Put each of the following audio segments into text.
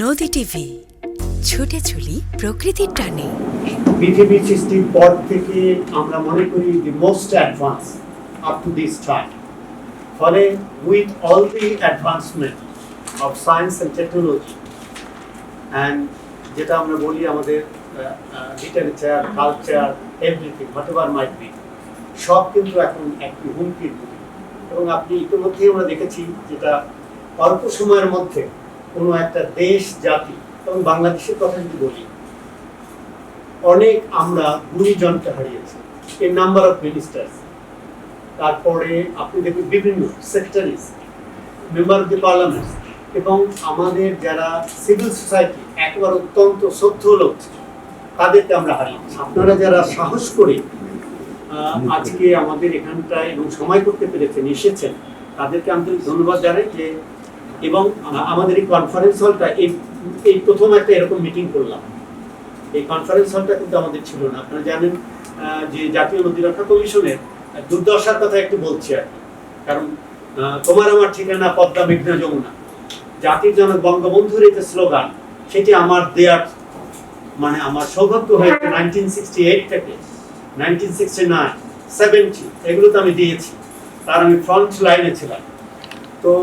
নদী টিভি ছুটে চলি প্রকৃতির টানে। পৃথিবী সৃষ্টির পর থেকে আমরা মনে করি the most advance up to this time. ফলে with all the advancement of science and technology and যেটা আমরা বলি আমাদের literature, culture, everything whatever might be, সব কিন্তু এখন একটি হুমকির মুখে। এবং আপনি ইতিমধ্যেই আমরা দেখেছি যেটা অল্প সময়ের মধ্যে কোনো একটা দেশ, জাতি, এবং বাংলাদেশের কথা যদি বলি, অনেক আমরা গুণীজনকে হারিয়েছি, এ নাম্বার অফ মিনিস্টার্স। তারপরে আপনি দেখবেন বিভিন্ন সেক্টরিজ, মেম্বার অফ দি পার্লামেন্ট, এবং আমাদের যারা সিভিল সোসাইটি একেবারে অত্যন্ত শ্রদ্ধ লোক, তাদেরকে আমরা হারিয়েছি। আপনারা যারা সাহস করে আজকে আমাদের এখানটায় এবং সময় করতে পেরেছেন, এসেছেন, তাদেরকে আন্তরিক ধন্যবাদ জানাই। যে এবং আমাদের এই কনফারেন্স হলটা এই প্রথম একটা এরকম মিটিং করলাম। এই কনফারেন্স হলটা কিন্তু আমাদের ছিল না। আপনারা জানেন যে জাতীয় নদী রক্ষা কমিশনের দুর্দশার কথা একটু বলছি আর কি। কারণ তোমার আমার ঠিকানা পদ্মা, মেঘনা, যমুনা, জাতির জনক বঙ্গবন্ধুর এই যে স্লোগান, সেটি আমার দেয়ার মানে আমার সৌভাগ্য হয়েছে 1968 থেকে 1969, 70 এগুলো তো আমি দিয়েছি, তার আমি ফ্রন্ট লাইনে ছিলাম। তো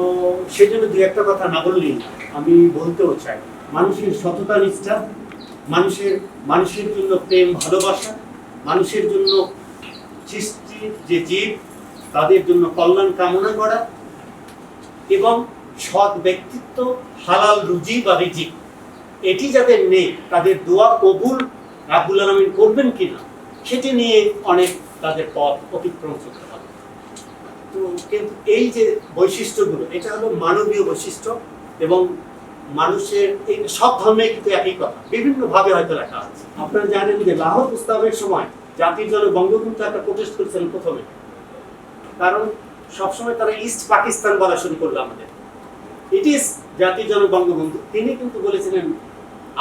সেই জন্য দু একটা কথা না বললেই আমি বলতেও চাই। মানুষের সততা, নিষ্ঠা, মানুষের জন্য প্রেম, ভালোবাসা, মানুষের জন্য সৃষ্টির যে জীব, তাদের জন্য কল্যাণ কামনা করা, এবং সৎ ব্যক্তিত্ব, হালাল রুজি বা রিজিক, এটি যাদের নেই, তাদের দোয়া কবুল রাব্বুল আলামিন করবেন কিনা সেটি নিয়ে অনেক তাদের পথ অতিক্রম করতে হবে। তো কিন্তু এই যে বৈশিষ্ট্যগুলো, এটা হলো মানবীয় বৈশিষ্ট্য, এবং মানুষের এই সব ধর্মে কিন্তু একই কথা, বিভিন্ন ভাবে হয়তো লেখা আছে। আপনারা জানেন যে লাহোর প্রস্তাবের সময় জাতির জনক বঙ্গবন্ধু একটা প্রোটেস্ট করেছিলেন প্রথমে, কারণ সবসময় তারা ইস্ট পাকিস্তান বলা শুরু করলো আমাদের। ইট ইজ জাতির জনক বঙ্গবন্ধু, তিনি কিন্তু বলেছিলেন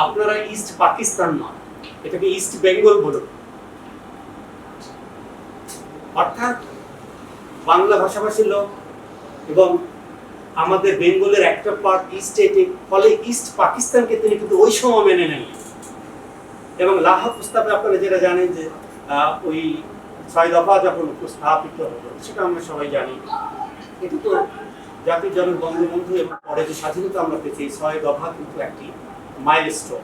আপনারা ইস্ট পাকিস্তান নয়, এটাকে ইস্ট বেঙ্গল বলুন। অর্থাৎ বাংলা ভাষাভাষীর লোক এবং আমাদের বেঙ্গলের একটা পার্ট ইস্ট, এটি ফলে ইস্ট পাকিস্তানকে তিনি কিন্তু ওই সময় মেনে নেন। এবং লাহোর প্রস্তাবে আপনারা যেটা জানেন যে ওই 6 দফা যখন উপস্থাপিত হলো, সেটা আমরা সবাই জানি। এটা তো জাতির জনক বঙ্গবন্ধু এবং পরে যে স্বাধীনতা আমরা পেয়েছি, 6 দফা কিন্তু একটি মাইলস্টোন।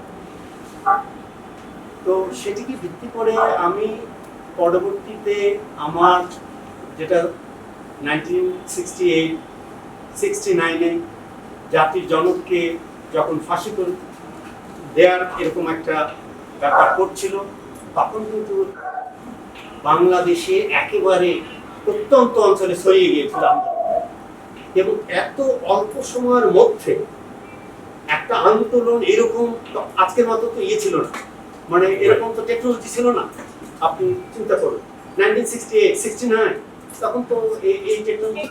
তো সেটিকে ভিত্তি করে আমি পরবর্তীতে আমার যেটা 1968, 69-এ জাতির জনককে যখন ফাঁসি করে দেয়ার এরকম একটা ব্যাপার করছিল, তখন কিন্তু বাংলাদেশে একেবারে প্রত্যন্ত অঞ্চলে ছড়িয়ে গিয়েছিল এবং এত অল্প সময়ের মধ্যে একটা আন্দোলন এরকম আজকের মতো তো ছিল না, মানে এরকম তো টেকনোলজি ছিল না। আপনি চিন্তা করুন 1968, 69 তখন তো এই টেকনোলজি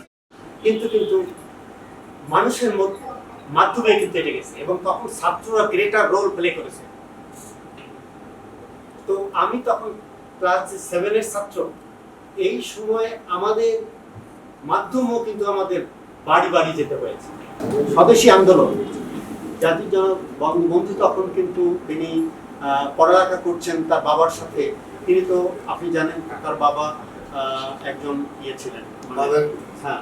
কিন্তু মানুষের মাধ্যমে কিন্তু এটে গেছে, এবং তখন ছাত্ররা গ্রেটার রোল প্লে করেছে। তো আমি তখন ক্লাস 7-এর ছাত্র, এই সময় আমাদের মাধ্যমও কিন্তু আমাদের বাড়ি বাড়ি যেতে হয়েছে। স্বদেশী আন্দোলন, জাতির জনক বঙ্গবন্ধু তখন কিন্তু তিনি পড়ালেখা করছেন তার বাবার সাথে। তিনি তো আপনি জানেন তার বাবা একজন ছিলেন, হ্যাঁ,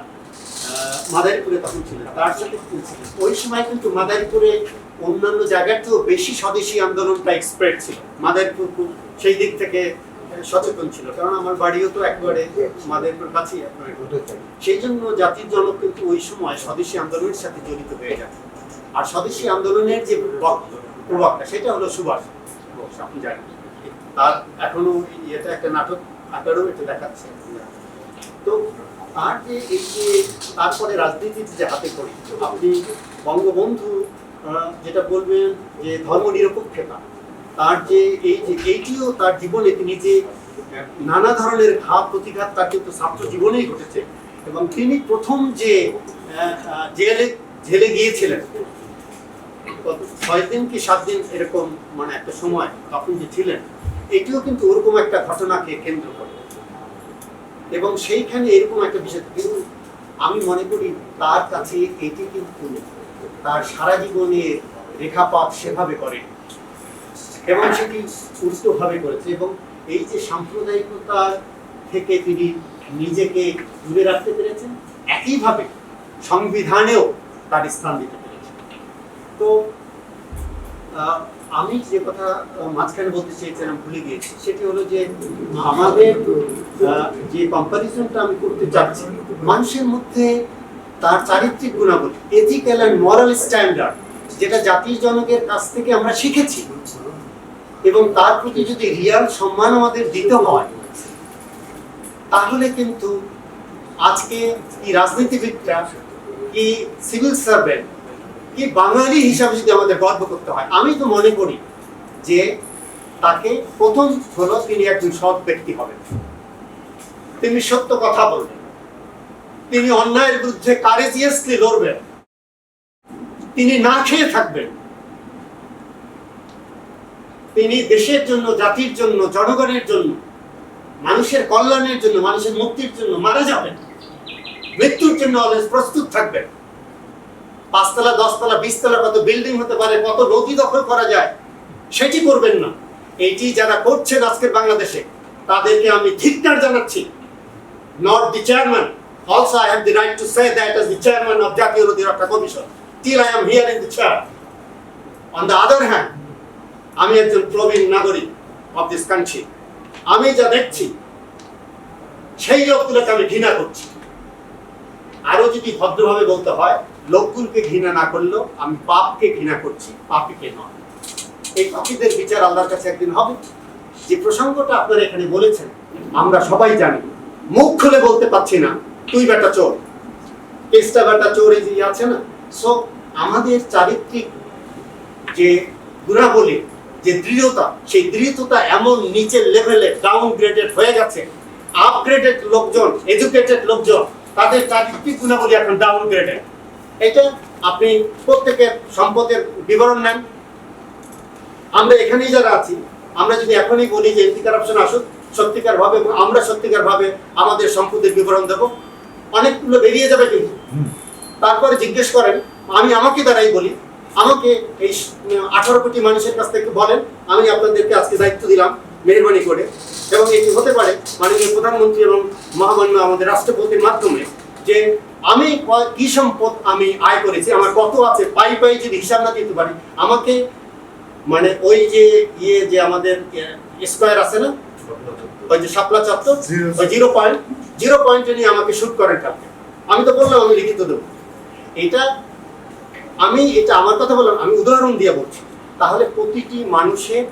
মাদারীপুরে তখন ছিলেন, তার সাথে ওই সময় কিন্তু মাদারীপুরে অন্যান্য জায়গাতেও বেশি স্বদেশী আন্দোলনটা এক্সপ্রেড ছিল। মাদারীপুর সেই দিক থেকে সচেতন ছিল, কারণ আমার বাড়িও তো একেবারে মাদারীপুর কাছেই। সেই জন্য জাতির জনক কিন্তু ওই সময় স্বদেশী আন্দোলনের সাথে জড়িত হয়ে যায়। আর স্বদেশী আন্দোলনের যে প্রবক্তা, সেটা হলো সুভাষ বোস, আপনি জানেন। তার এখনো এটা একটা নাটক আকারেও এটা দেখাচ্ছে। তো তার যে এই যে তারপরে রাজনীতির যে হাতে করি, আপনি বঙ্গবন্ধু যেটা বলবেন যে ধর্মনিরপেক্ষতা, তার যে এইটিও তার জীবনে তিনি যে নানা ধরনের ঘাত প্রতিঘাত তার কিন্তু ছাত্র জীবনেই ঘটেছে। এবং তিনি প্রথম যে জেলে গিয়েছিলেন 6 দিন কি 7 দিন এরকম, মানে একটা সময় তখন যে ছিলেন, এটিও কিন্তু ওরকম একটা ঘটনাকে কেন্দ্র করে। এবং সেইখানে এরকম একটা বিষয়, কিন্তু আমি মনে করি তার কাছে এটি কিন্তু তার সারা জীবনের রেখাপাত সেভাবে করে এবং সেটি উল্টোভাবে করেছে, এবং এই যে সাম্প্রদায়িকতা থেকে তিনি নিজেকে দূরে রাখতে পেরেছেন, একইভাবে সংবিধানেও তার স্থান দিতে পেরেছেন। তো আমি যে কথা মাঝখানে বলতে চেয়েছিলাম ভুলে গিয়েছি, সেটি হলো যে আমাদের যে কম্পারিজনটা আমি করতে চাচ্ছি, মানুষের মধ্যে তার চারিত্রিক গুণাবলী, এথিক্যাল অ্যান্ড মরাল স্ট্যান্ডার্ড, যেটা জাতির জনকের কাছ থেকে আমরা শিখেছি, এবং তার প্রতি যদি রিয়াল সম্মান আমাদের দিতে হয়, তাহলে কিন্তু আজকে কি রাজনীতিবিদরা, কি সিভিল সার্ভেন্ট, কি বাঙালি হিসাবে যদি আমাদের গর্ব করতে হয়, আমি তো মনে করি যে তাকে প্রথম হলো তিনি একজন সৎ ব্যক্তি হবেন, তিনি সত্য কথা বলবেন, তিনি অন্যায়ের বিরুদ্ধে কারেজিয়াসলি লড়বেন, তিনি না খেয়ে থাকবেন, তিনি দেশের জন্য, জাতির জন্য, জনগণের জন্য, মানুষের কল্যাণের জন্য, মানুষের মুক্তির জন্য মারা যাবেন, মৃত্যুর জন্য অলওয়েজ প্রস্তুত থাকবেন। 5 তলা, 10 তলা, 20 তলা কত বিল্ডিং হতে পারে, কত নদী দখল করা যায়, সেটি করবেন না। এইটি যারা করছেন আজকের বাংলাদেশে, তাদেরকে আমি ধিক্কার জানাচ্ছি। Not the chairman. Also, I have the right to say that as the chairman of Jatiya Nodiraksha Commission, till I am here in the chair. On the other hand, আমি একজন প্রবীণ নাগরিক of this country. আমি যা দেখছি, সেই লোকগুলোকে আমি ঘৃণা করছি। আরো যদি ভদ্রভাবে বলতে হয়, লোকগুলোকে ঘৃণা না করলেও আমি পাপকে ঘৃণা করছি, পাপীকে নয়। এই পাপীদের বিচার আল্লাহর কাছে একদিন হবে। যে প্রসঙ্গটা আপনারা এখানে বলেছেন, আমরা সবাই জানি, মুখ খুলে বলতে পারছি না, তুই বেটা চোর, কেসটা বেটা চোর, এই যে আছে না। সো আমাদের চারিত্রিক যে গুণাবলী, যে দৃঢ়তা, সেই দৃঢ়তা এমন নিচের লেভেলে ডাউনগ্রেডেড হয়ে গেছে। আপগ্রেডেড লোকজন, এডুকেটেড লোকজন, তাদের চারিত্রিক গুণাবলী এখন ডাউনগ্রেডেড। এটা আপনি প্রত্যেকের সম্পদের বিবরণ নেন। আমরা এখানেই যারা আছি, আমরা যদি এখনই বলি যে এন্টি কারাপশন আসুক, সত্যিকার ভাবে আমরা সত্যিকার ভাবে আমাদের সম্পদের বিবরণ দেব, অনেকগুলো বেরিয়ে যাবে। কিন্তু তারপরে জিজ্ঞেস করেন, আমি আমাকে দ্বারাই বলি, আমাকে এই 18 কোটি মানুষের কাছ থেকে বলেন, আমি আপনাদেরকে আজকে দায়িত্ব দিলাম মেহরবানি করে, এবং এটি হতে পারে মাননীয় প্রধানমন্ত্রী এবং মহামান্য আমাদের রাষ্ট্রপতির মাধ্যমে, যে আমি কি সম্পদ আমি আয় করেছি, আমার কত আছে, পাই পাই যদি হিসাব না দিতে পারি, আমাকে মানে ওই যে যে আমাদের স্কয়ার আছে না, ওই যে শাপলা চত্বর, ওই 0 পয়েন্টে নিয়ে আমাকে শুট করেন কালকে। আমি তো বললাম আমি লিখিত দেবো। এটা আমার কথা বললাম, আমি উদাহরণ দিয়ে বলছি। তাহলে প্রতিটি মানুষের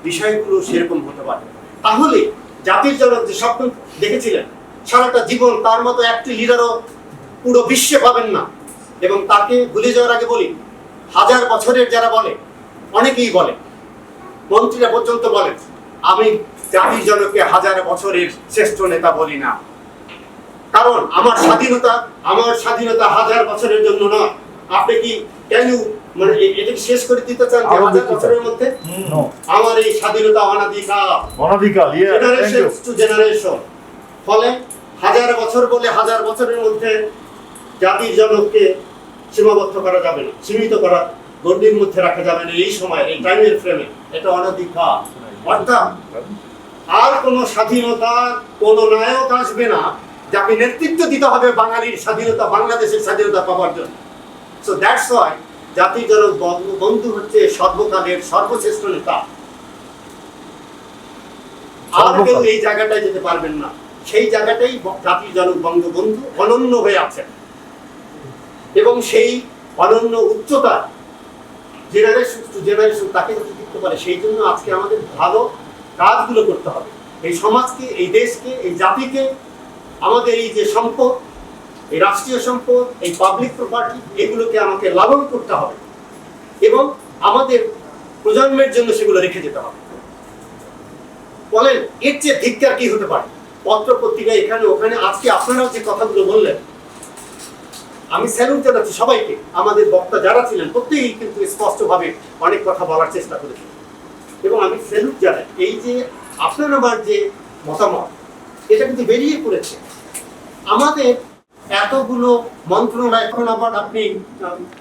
বিষয়গুলো সেরকম হতে পারে। তাহলে জাতির জনক যে স্বপ্ন দেখেছিলেন সারাটা জীবন, তার মতো একটি লিডারও পুরো বিশ্বে পাবেন না। এবং তাকে ভুলে যাওয়ার আগে বলি, 1000 বছরের যারা বলে, অনেকেই বলে, মন্ত্রীরা পর্যন্ত বলেন, আমি জাতির জনককে 1000 বছরের শ্রেষ্ঠ নেতা বলি না, কারণ আমার স্বাধীনতা 1000 বছরের জন্য নয়। আপনি কি কেন মানে এটা শেষ করে দিতে চান যে 1000 বছরের মধ্যে? আমার এই স্বাধীনতা অনাদিকাল, জেনারেশন টু জেনারেশন। ফলে 1000 বছর বলে 1000 বছরের মধ্যে জাতির জনককে সীমাবদ্ধ করা যাবে না, সীমিত করা, গণ্ডির মধ্যে রাখা যাবে না এই সময়, এই টাইমের ফ্রেমে। এটা অনাদিকাল। অর্থাৎ আর কোন স্বাধীনতার কোন নায়ক আসবে না যাকে নেতৃত্ব দিতে হবে বাঙালির স্বাধীনতা, বাংলাদেশের স্বাধীনতা পাওয়ার জন্য। সো দ্যাটস ওয়াই জাতির জনক বঙ্গবন্ধু হচ্ছে সর্বকালের সর্বশ্রেষ্ঠ নেতা। আর কেউ এই জায়গাটায় যেতে পারবেন না। সেই জায়গাটাই জাতির জনক বঙ্গবন্ধু অনন্য হয়ে আছেন, এবং সেই অনন্য উচ্চতা জেনারেশন টু জেনারেশন তাকে যাতে দিতে পারে, সেই জন্য আজকে আমাদের ভালো কাজগুলো করতে হবে। এই সমাজকে, এই দেশকে, এই জাতিকে, আমাদের এই যে সম্পদ, এই রাষ্ট্রীয় সম্পদ, এই পাবলিক প্রপার্টি, এগুলোকে আমাকে লালন করতে হবে এবং আমাদের প্রজন্মের জন্য সেগুলো রেখে যেতে হবে। বলেন এর চেয়ে ধিক্কার কি হতে পারে? পত্র পত্রিকা এখানে ওখানে আজকে আপনারাও যে কথাগুলো বললেন, আমি স্যালুট জানাচ্ছি সবাইকে। আমাদের বক্তা যারা ছিলেন প্রত্যেকেই কিন্তু স্পষ্টভাবে অনেক কথা বলার চেষ্টা করেছেন, এবং আমি স্যালুট জানাই। এই যে আপনার আমার যে মতামত, এটা কিন্তু বেরিয়ে পড়েছে। আমাদের এতগুলো মন্ত্রণালয়, এখন আবার আপনি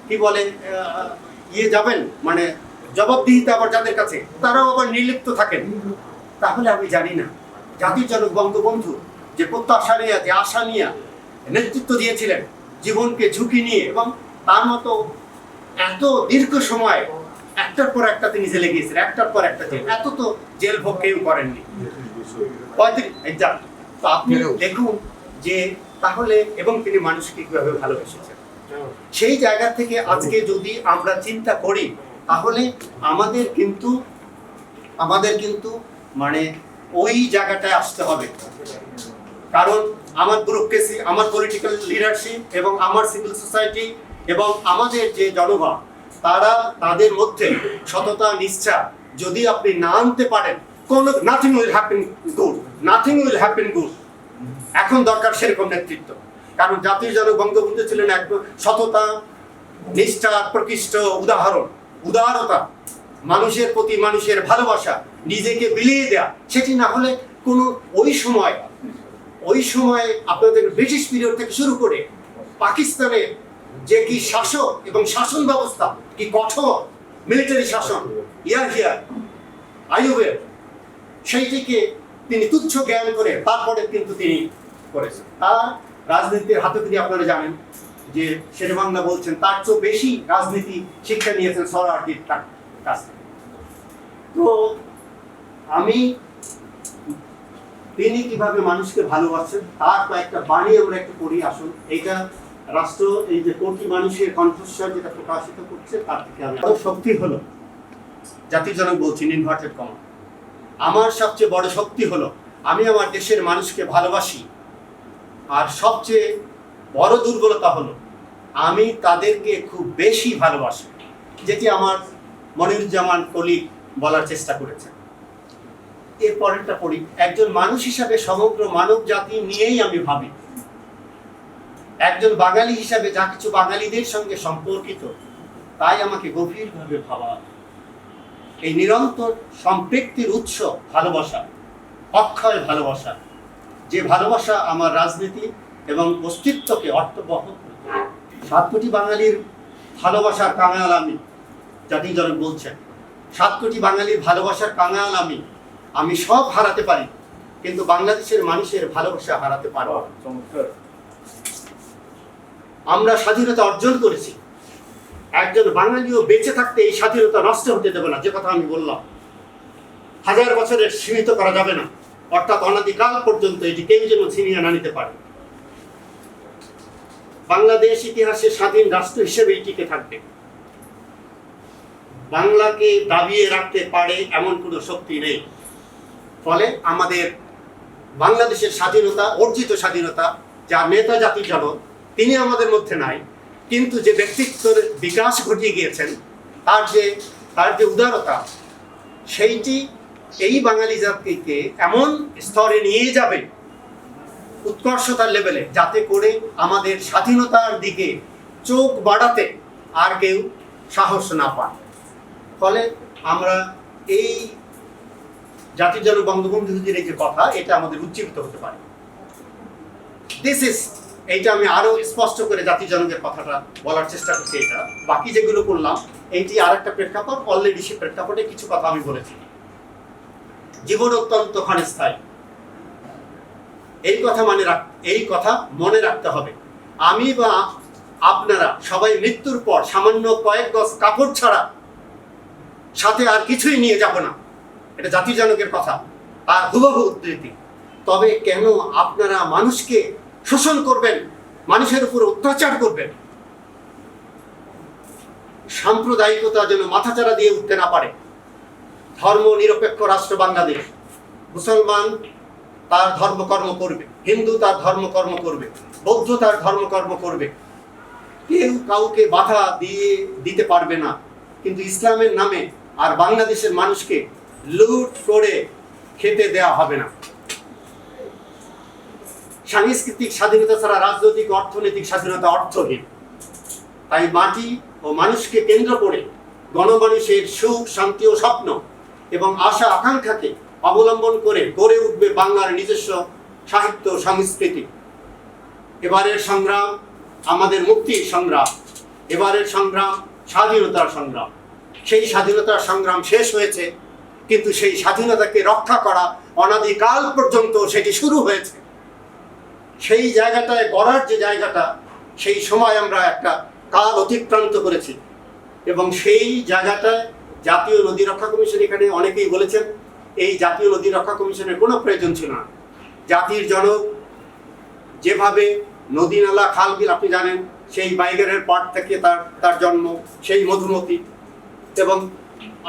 কি বলে ইয়ে যাবেন, মানে জবাবদিহিতা আবার যাদের কাছে, তারাও আবার নির্লিপ্ত থাকেন, তাহলে আমি জানি না জাতির জনক বঙ্গবন্ধু যে প্রত্যাশা নিয়ে, যে আশা নিয়ে নেতৃত্ব দিয়েছিলেন জীবনকে ঝুঁকি নিয়ে, এবং তার মতো এত দীর্ঘ সময় একটার পর একটা তিনি জেলে গিয়েছিলেন, একটার পর একটা জেল, এত তো জেল ভোগ কেউ করেননি। 35 যান, তো আপনি দেখুন যে তাহলে, এবং তিনি মানুষকে কিভাবে ভালোবেসেছেন, সেই জায়গা থেকে আজকে যদি আমরা চিন্তা করি তাহলে আমাদের কিন্তু মানে ওই জায়গাটায় আসতে হবে। কারণ আমার ব্যুরোক্রেসি, আমার পলিটিক্যাল লিডারশিপ এবং আমার সিভিল সোসাইটি এবং আমাদের যে জনগণ, তাদের মধ্যে সততা, নিষ্ঠা যদি আপনি না আনতে পারেন, নাথিং উইল হ্যাপেন গুড। এখন দরকার সেরকম নেতৃত্ব। কারণ জাতির জনক বঙ্গবন্ধু ছিলেন একদম সততা, নিষ্ঠা, প্রকৃষ্ট উদারতা, মানুষের প্রতি মানুষের ভালোবাসা, নিজেকে বিলিয়ে দেয়া। সেটি না হলে কোনো ওই সময় আপনাদের ব্রিটিশ পিরিয়ড থেকে শুরু করে পাকিস্তানের যে কি শাসক এবং শাসন ব্যবস্থা কি কঠোর, মিলিটারি শাসন, আইয়ুবের, সেইটিকে তিনি তুচ্ছ জ্ঞান করে তারপরে কিন্তু তিনি করেছেন। তার রাজনীতির হাতখড়ি আপনারা জানেন যে শেরেবাংলা বলছেন তার চেয়ে বেশি রাজনীতি শিক্ষা নিয়েছেন সরওয়ার্দীর কাছ থেকে। তো তিনি কিভাবে মানুষকে ভালোবাসেন তার কয়েকটা বাণী আমরা একটু পড়ি আসুন। এইটা রাষ্ট্র, এই যে কোটি মানুষের কণ্ঠস্বর যেটা প্রকাশিত করছে, তার থেকে আমি শক্তি হলো, জাতির জনক বলছেন ইনভার্টেড কমা, আমার সবচেয়ে বড় শক্তি হলো আমি আমার দেশের মানুষকে ভালোবাসি, আর সবচেয়ে বড় দুর্বলতা হলো আমি তাদেরকে খুব বেশি ভালোবাসি, যেটি আমার মনিরুজ্জামান কলি বলার চেষ্টা করেছেন। এর পরেরটা পড়ি, একজন মানুষ হিসাবে সমগ্র মানব জাতি নিয়েই আমি ভাবি, একজন বাঙালি হিসাবে যা কিছু বাঙালিদের সঙ্গে সম্পর্কিত তাই আমাকে গভীরভাবে ভাবা। এই নিরন্তর সম্পৃক্তির উৎস ভালোবাসা, অক্ষয় ভালোবাসা, যে ভালোবাসা আমার রাজনীতি এবং অস্তিত্বকে অর্থবহ করে। 7 কোটি বাঙালির ভালোবাসার কাঙাল আমি, জাতির জনক বলছেন 7 কোটি বাঙালির ভালোবাসার কাঙাল আমি সব হারাতে পারি কিন্তু বাংলাদেশের মানুষের ভালোবাসা হারাতে পারব না। আমরা স্বাধীনতা অর্জন করেছি, একজন বাঙালিও বেঁচে থাকতে এই স্বাধীনতা নষ্ট হতে দেবে না। যে কথা আমি বললাম, 1000 বছরের সীমিত করা যাবে না, অর্থাৎ অনাদিকাল পর্যন্ত এটি কেউ যেন ছিনিয়ে না নিতে পারে। বাংলাদেশ ইতিহাসে স্বাধীন রাষ্ট্র হিসেবে টিকে থাকবে। বাংলাকে দাবিয়ে রাখতে পারে এমন কোনো শক্তি নেই। ফলে আমাদের বাংলাদেশের স্বাধীনতা, অর্জিত স্বাধীনতা, যার নেতা জাতির জনক তিনি আমাদের মধ্যে নাই, কিন্তু যে ব্যক্তিত্বের বিকাশ ঘটিয়ে গিয়েছেন, তার যে উদারতা, সেইটি এই বাঙালি জাতিকে এমন স্তরে নিয়ে যাবে, উৎকর্ষতার লেভেলে, যাতে করে আমাদের স্বাধীনতার দিকে চোখ বাড়াতে আর কেউ সাহস না পায়। ফলে আমরা এই জাতির জনক বঙ্গবন্ধুজির এই যে কথা, এটা আমাদের উজ্জীবিত হতে পারে। এইটা আমি আরো স্পষ্ট করে জাতির জনকের কথাটা বলার চেষ্টা করছি। এটা বাকি যেগুলো করলাম এইটি আর একটা প্রেক্ষাপট, অলরেডি সে প্রেক্ষাপটে কিছু কথা আমি বলেছি। জীবন অত্যন্ত ক্ষণস্থায়ী, এই কথা মনে রাখতে হবে। আমি বা আপনারা সবাই মৃত্যুর পর সামান্য কয়েক গজ কাপড় ছাড়া সাথে আর কিছুই নিয়ে যাব না, এটা জাতির জনকের কথা, তার হুবহু উদ্ধৃতি। তবে কেন আপনারা মানুষকে শোষণ করবেন, মানুষের উপর অত্যাচার করবেন? সাম্প্রদায়িকতা যেন মাথাচাড়া দিয়ে উঠতে না পারে। ধর্ম নিরপেক্ষ রাষ্ট্র বাংলাদেশ, মুসলমান তার ধর্মকর্ম করবে, হিন্দু তার ধর্মকর্ম করবে, বৌদ্ধ তার ধর্মকর্ম করবে, কেউ কাউকে বাধা দিতে পারবে না। কিন্তু ইসলামের নামে আর বাংলাদেশের মানুষকে লুট করে খেতে দেওয়া হবে না। সাংস্কৃতিক স্বাধীনতা ছাড়া রাজনৈতিক অর্থনৈতিক স্বাধীনতা অর্থহীন। তাই মাটি ও মানুষকে কেন্দ্র করে গণমানুষের সুখ, শান্তি ও স্বপ্ন এবং আশা আকাঙ্ক্ষাকে অবলম্বন করে গড়ে উঠবে বাংলার নিজস্ব সাহিত্য সংস্কৃতি। এবারের সংগ্রাম আমাদের মুক্তির সংগ্রাম, এবারের সংগ্রাম স্বাধীনতার সংগ্রাম। সেই স্বাধীনতার সংগ্রাম শেষ হয়েছে, কিন্তু সেই স্বাধীনতাকে রক্ষা করা অনাদিকাল পর্যন্ত সেটি শুরু হয়েছে। সেই জায়গাটায় গড়ার যে জায়গাটা, সেই সময় আমরা একটা কাল অতিক্রান্ত করেছি, এবং সেই জায়গাটায় জাতীয় নদী রক্ষা কমিশন, এখানে অনেকেই বলেছেন এই জাতীয় নদী রক্ষা কমিশনের কোনো প্রয়োজন ছিল না। জাতির জনক যেভাবে নদী নালা খাল বিল, আপনি জানেন সেই বাইগারের পাট থেকে তার জন্ম, সেই মধুমতি। এবং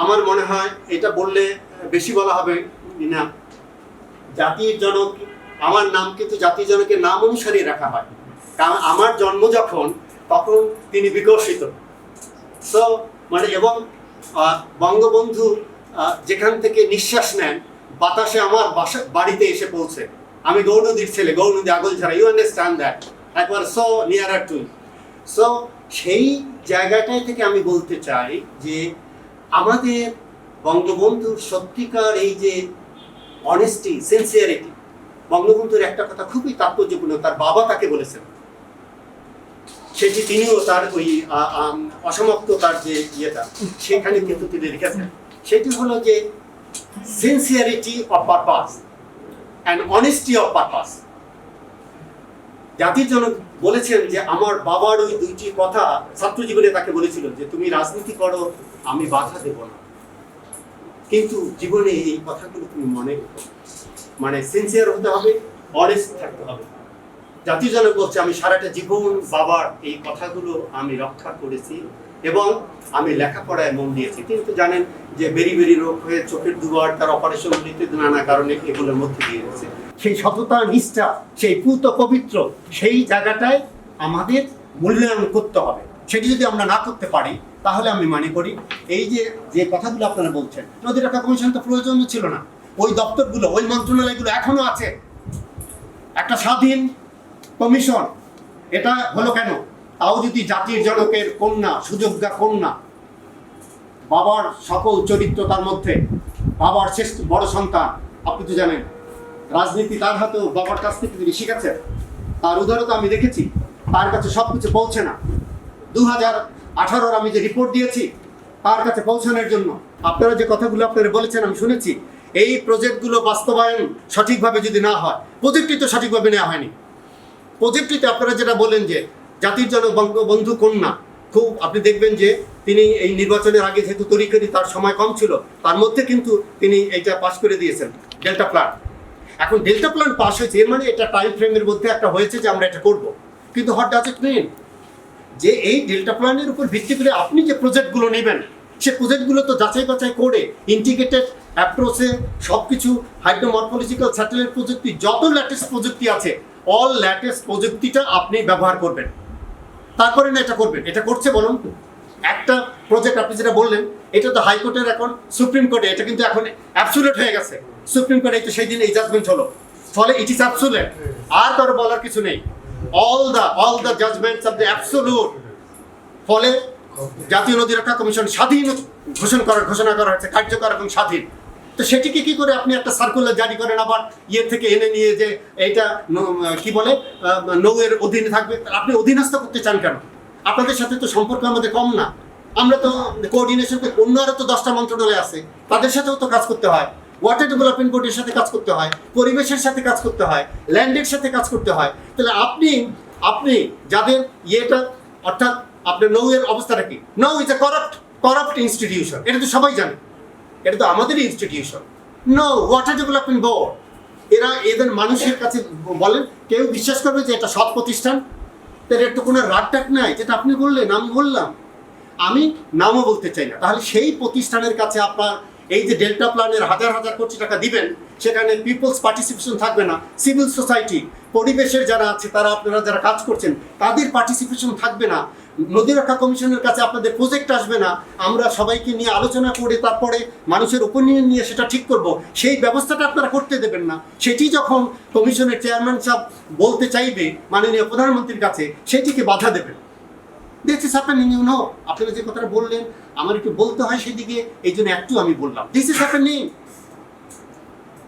আমার মনে হয় এটা বললে বেশি বলা হবে না, জাতির জনক, আমার নাম কিন্তু জাতির জনকের নাম অনুসারে রাখা হয়, কারণ আমার জন্ম যখন, তখন তিনি বিকশিত। সো মানে, এবং বঙ্গবন্ধু যেখান থেকে নিঃশ্বাস নেন, বাতাসে আমার বাড়িতে এসে পৌঁছে। আমি গৌরনদীর ছেলে, Gournadi Agoljhara, you understand that, একবার সো নিয়ারার টু। সো সেই জায়গাটাই থেকে আমি বলতে চাই যে আমাদের বঙ্গবন্ধুর সত্যিকার এই যে অনেস্টি, সিনসিয়ারিটি, বঙ্গবন্ধুর একটা কথা খুবই তাৎপর্যপূর্ণ, তার বাবা তাকে বলেছেন, সেটি তিনিও তার ওই অসমাপ্ত তার যে ইয়েটা, সেখানে কিন্তু তিনি লিখেছেন, সেটি হলো যে sincerity of purpose and honesty of purpose. জাতির জনক বলেছেন যে আমার বাবার ওই দুইটি কথা ছাত্র জীবনে তাকে বলেছিল যে তুমি রাজনীতি করো, আমি বাধা দেব না, কিন্তু জীবনে এই কথাগুলো তুমি মনে রেখো, মানে সিনসিয়ার হতে হবে, অনেস্ট থাকতে হবে। জাতির জনক বলছে আমি সারাটা জীবন বাবার এই কথাগুলো আমি রক্ষা করেছি এবং আমি লেখাপড়ায় মন দিয়েছি। তিনি তো জানেন যে বেরি রোগ হয়ে চোখের দুবার, তার অপারেশনগুলিতে নানা কারণে এগুলোর মধ্যে দিয়ে গেছে। সেই সততা, নিষ্ঠা, সেই পুত পবিত্র, সেই জায়গাটায় আমাদের মূল্যায়ন করতে হবে। সেটি যদি আমরা না করতে পারি, তাহলে আমি মনে করি এই যে কথাগুলো আপনারা বলছেন, নদী রক্ষা কমিশন তো প্রয়োজন ছিল না। ওই দপ্তরগুলো, ওই মন্ত্রণালয়গুলো এখনো আছে। একটা স্বাধীন কমিশন, এটা হলো কেন? তাও যদি জাতির জনকের কন্যা, সুযোগ্যা কন্যা, বাবার সকল চরিত্র তার মধ্যে, বাবার শ্রেষ্ঠ বড় সন্তান, আপনি তো জানেন রাজনীতি তার হাতেও বাবার কাছ থেকে তিনি শিখেছে। তার উদাহরণ আমি দেখেছি, তার কাছে সবকিছু পৌঁছে না। 2018 আমি যে রিপোর্ট দিয়েছি তার কাছে পৌঁছানোর জন্য আপনারা যে কথাগুলো আপনারা বলেছেন আমি শুনেছি, এই প্রজেক্টগুলো বাস্তবায়ন সঠিকভাবে যদি না হয়, প্রজেক্টটি তো সঠিকভাবে নেওয়া হয়নি। প্রজেক্টটিতে আপনারা যেটা বলেন যে জাতির জনক বঙ্গবন্ধু কন্যা, খুব আপনি দেখবেন যে তিনি এই নির্বাচনের আগে যেহেতু তরিকরি তার সময় কম ছিল, তার মধ্যে কিন্তু তিনি এইটা পাশ করে দিয়েছেন, ডেল্টা প্ল্যান। এখন ডেল্টা প্ল্যান পাস হয়েছে, এর মানে এটা টাইম ফ্রেমের মধ্যে একটা হয়েছে যে আমরা এটা করব। কিন্তু হোয়াট ডাজ ইট মিন? যে এই ডেল্টা প্ল্যানের উপর ভিত্তি করে আপনি যে প্রজেক্টগুলো নেবেন, সে প্রজেক্টগুলো তো যাচাই বাছাই করে ইন্টিগ্রেটেড অ্যাপ্রোচে সব কিছু, হাইড্রোমরফোলজিক্যাল স্যাটেলাইট প্রযুক্তি, যত ল্যাটেস্ট প্রযুক্তি আছে, অল ল্যাটেস্ট প্রযুক্তিটা আপনি ব্যবহার করবেন, তারপরে না এটা করবেন। এটা করছে বলুন? একটা প্রজেক্ট আপনি যেটা বললেন, এটা তো হাইকোর্টের, এখন সুপ্রিম কোর্টে এটা কিন্তু এখন অ্যাবসুলেট হয়ে গেছে। সুপ্রিম কোর্টে তো সেই দিন এই জাজমেন্ট হলো, ফলে ইট ইজ অ্যাবসুলেট, আর কারো বলার কিছু নেই। all the judgments of the absolute, ফলে জাতীয় নদী রক্ষা কমিশন স্বাধীন ঘোষণা করা হয়েছে, কার্যকর এবং স্বাধীন। তো সেটিকে কি করে আপনি একটা সার্কুলার জারি করেন, আবার ইয়ে থেকে এনে নিয়ে যে এইটা কি বলে নৌয়ের অধীনে থাকবে? আপনি অধীনস্থ করতে চান কেন? আপনাদের সাথে তো সম্পর্ক আমাদের কম না। আমরা তো কোঅর্ডিনেশন, অন্য আরও তো 10টা মন্ত্রণালয় আছে, তাদের সাথেও তো কাজ করতে হয়। ওয়াটার ডেভেলপমেন্ট বোর্ডের সাথে কাজ করতে হয়, পরিবেশের সাথে কাজ করতে হয়, ল্যান্ডের সাথে কাজ করতে হয়। তাহলে আপনি যাদের ইয়েটা, অর্থাৎ আপনার নৌয়ের অবস্থাটা কি? নৌ ইজ এ করাপ্ট ইনস্টিটিউশন, এটা তো সবাই জানে, এটা তো আমাদেরই institution. No water development board, এদের মানুষের কাছে বলেন, কেউ বিশ্বাস করবে যে এটা সৎ প্রতিষ্ঠান? তাদের একটু কোনো রাগটাক নাই, যেটা আপনি বললেন, আমি বললাম, আমি নামও বলতে চাই না। তাহলে সেই প্রতিষ্ঠানের কাছে আপনার এই যে ডেল্টা প্ল্যানের হাজার হাজার কোটি টাকা দিবেন, সেখানে পিপলস পার্টিসিপেশন থাকবে না, সিভিল সোসাইটি, পরিবেশের যারা আছে, তারা আপনারা যারা কাজ করছেন তাদের পার্টিসিপেশন থাকবে না, নদী রক্ষা কমিশনের কাছে আপনাদের প্রজেক্ট আসবে না, আমরা সবাইকে নিয়ে আলোচনা করে তারপরে মানুষের ওপিনিয়ন নিয়ে সেটা ঠিক করব, সেই ব্যবস্থাটা আপনারা করতে দেবেন না। সেটি যখন কমিশনের চেয়ারম্যান সাহেব বলতে চাইবে মাননীয় প্রধানমন্ত্রীর কাছে, সেটিকে বাধা দেবেন। This is happening, you know. আপনারা যে কথাটা বললেন, আমার একটু বলতে হয় সেদিকে, এই জন্য একটু আমি বললাম দিস ইজ হ্যাপেনিং।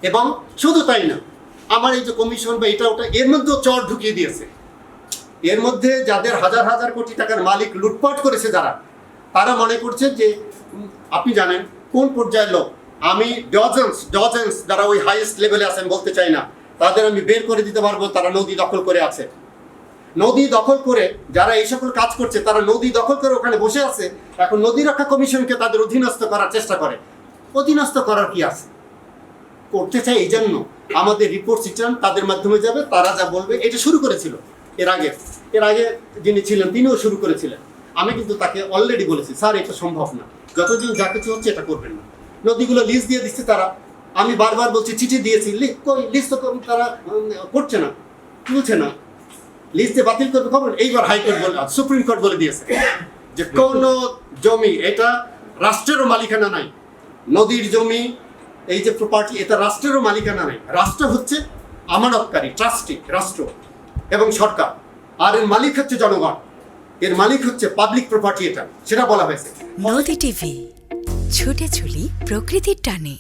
এবং শুধু তাই না, আমার এই যে কমিশন বা এটা ওটা, এর মধ্যেও চর ঢুকিয়ে দিয়েছে। এর মধ্যে যাদের হাজার হাজার কোটি টাকার মালিক, লুটপাট করেছে যারা, তারা মনে করছে যে আপনি জানেন কোন পর্যায়ের লোক, আমি ডজেন্স যারা ওই হাইয়েস্ট লেভেলে আছেন বলতে চাই না, তাদের আমি বের করে দিতে পারবো। তারা নদী দখল করে আছে, নদী দখল করে যারা এই সকল কাজ করছে তারা নদী দখল করে ওখানে বসে আছে। এখন নদী রক্ষা কমিশনকে তাদের অধীনস্থ করার চেষ্টা করে। অধীনস্থ করার কি আছে, করতে চাই। এই জন্য আমাদের রিপোর্ট সিস্টেম তাদের মাধ্যমে যাবে, তারা যা বলবে। এটা শুরু করেছিল এর আগে যিনি ছিলেন তিনিও শুরু করেছিলেন। আমি কিন্তু তাকে অলরেডি বলেছি, স্যার এটা সম্ভব না, যতদিন যা কিছু হচ্ছে এটা করবেন না। নদীগুলো লিজ দিয়ে দিচ্ছে তারা, আমি বারবার বলছি চিঠি দিয়েছি, লিজ তো তারা করছে না, তুলছে না। লিস্টে বাতিল করবে খবর, এইবার হাইকোর্ট বলে, সুপ্রিম কোর্ট বলে দিয়েছে যে কোন জমি এটা রাষ্ট্রেরও মালিকানা নাই। নদীর জমি, এই যে প্রপার্টি, এটা রাষ্ট্রেরও মালিকানা নাই। রাষ্ট্র হচ্ছে আমানতকারী, ট্রাস্টি রাষ্ট্র এবং সরকার, আর এর মালিক হচ্ছে জনগণ, এর মালিক হচ্ছে পাবলিক প্রপার্টি, এটা সেটা বলা হয়েছে। নদী টিভি, ছুটে চলি প্রকৃতির টানে।